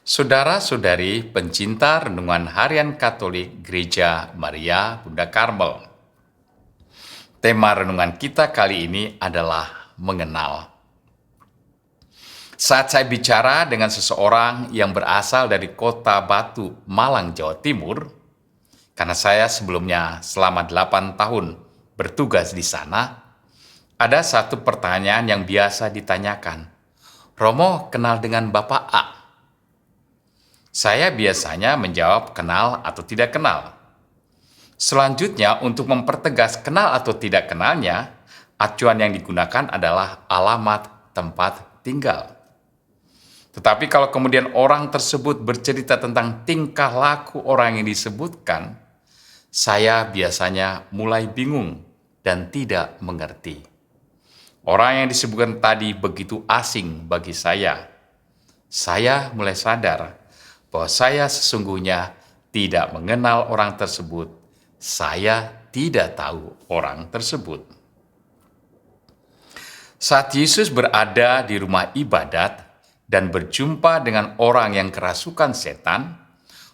Saudara-saudari pencinta renungan harian Katolik Gereja Maria Bunda Karmel. Tema renungan kita kali ini adalah mengenal. Saat saya bicara dengan seseorang yang berasal dari kota Batu, Malang, Jawa Timur, karena saya sebelumnya selama 8 tahun bertugas di sana, ada satu pertanyaan yang biasa ditanyakan. Romo kenal dengan Bapak A? Saya biasanya menjawab kenal atau tidak kenal. Selanjutnya, untuk mempertegas kenal atau tidak kenalnya, acuan yang digunakan adalah alamat tempat tinggal. Tetapi kalau kemudian orang tersebut bercerita tentang tingkah laku orang yang disebutkan, saya biasanya mulai bingung dan tidak mengerti. Orang yang disebutkan tadi begitu asing bagi saya. Saya mulai sadar bahwa saya sesungguhnya tidak mengenal orang tersebut. Saya tidak tahu orang tersebut. Saat Yesus berada di rumah ibadat dan berjumpa dengan orang yang kerasukan setan,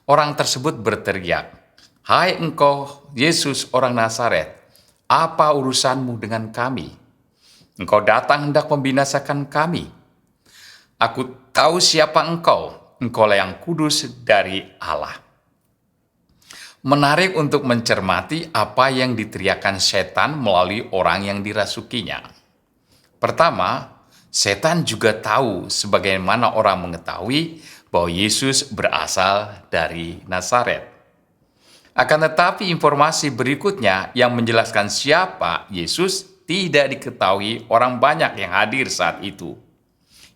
orang tersebut berteriak, "Hai engkau, Yesus orang Nazaret, apa urusanmu dengan kami? Engkau datang hendak membinasakan kami. Aku tahu siapa engkaulah yang kudus dari Allah." Menarik untuk mencermati apa yang diteriakkan setan melalui orang yang dirasukinya. Pertama, setan juga tahu sebagaimana orang mengetahui bahwa Yesus berasal dari Nazaret. Akan tetapi informasi berikutnya yang menjelaskan siapa Yesus tidak diketahui orang banyak yang hadir saat itu.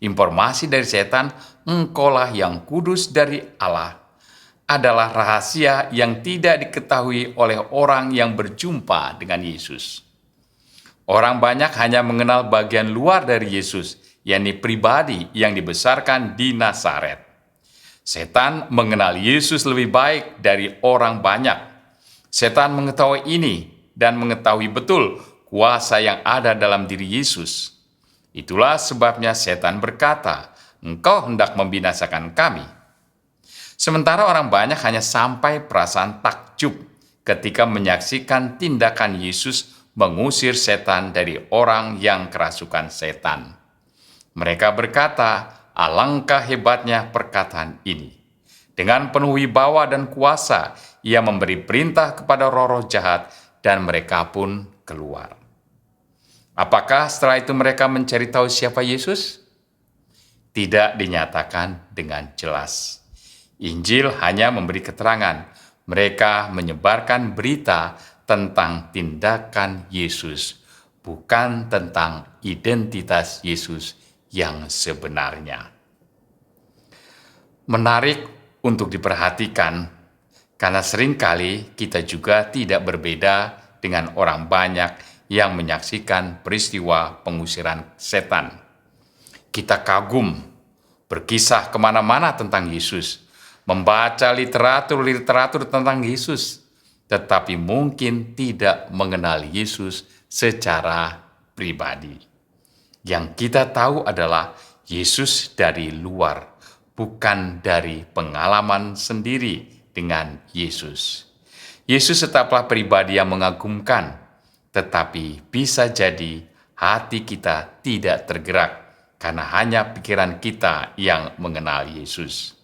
Informasi dari setan, engkaulah yang kudus dari Allah, adalah rahasia yang tidak diketahui oleh orang yang berjumpa dengan Yesus. Orang banyak hanya mengenal bagian luar dari Yesus, yakni pribadi yang dibesarkan di Nazaret. Setan mengenal Yesus lebih baik dari orang banyak. Setan mengetahui ini dan mengetahui betul kuasa yang ada dalam diri Yesus. Itulah sebabnya setan berkata, "Engkau hendak membinasakan kami." Sementara orang banyak hanya sampai perasaan takjub ketika menyaksikan tindakan Yesus mengusir setan dari orang yang kerasukan setan. Mereka berkata, "Alangkah hebatnya perkataan ini. Dengan penuh wibawa dan kuasa, ia memberi perintah kepada roh-roh jahat dan mereka pun keluar." Apakah setelah itu mereka mencari tahu siapa Yesus? Tidak dinyatakan dengan jelas. Injil hanya memberi keterangan. Mereka menyebarkan berita tentang tindakan Yesus, bukan tentang identitas Yesus yang sebenarnya. Menarik untuk diperhatikan, karena seringkali kita juga tidak berbeda dengan orang banyak yang menyaksikan peristiwa pengusiran setan. Kita kagum, berkisah kemana-mana tentang Yesus, membaca literatur tentang Yesus, tetapi mungkin tidak mengenal Yesus secara pribadi. Yang kita tahu adalah Yesus dari luar, bukan dari pengalaman sendiri dengan Yesus. Yesus tetaplah pribadi yang mengagumkan, tetapi bisa jadi hati kita tidak tergerak karena hanya pikiran kita yang mengenal Yesus.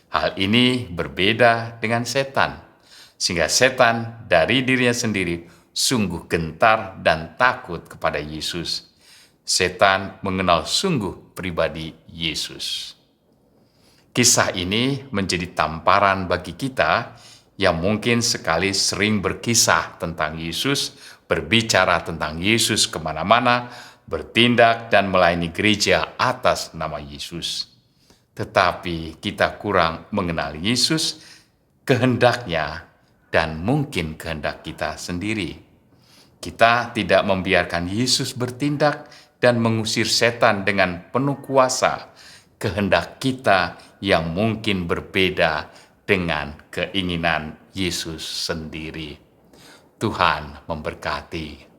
Hal ini berbeda dengan setan, sehingga setan dari dirinya sendiri sungguh gentar dan takut kepada Yesus. Setan mengenal sungguh pribadi Yesus. Kisah ini menjadi tamparan bagi kita yang mungkin sekali sering berkisah tentang Yesus, berbicara tentang Yesus kemana-mana, bertindak dan melayani gereja atas nama Yesus. Tetapi kita kurang mengenal Yesus, kehendaknya, dan mungkin kehendak kita sendiri. Kita tidak membiarkan Yesus bertindak dan mengusir setan dengan penuh kuasa. Kehendak kita yang mungkin berbeda dengan keinginan Yesus sendiri. Tuhan memberkati.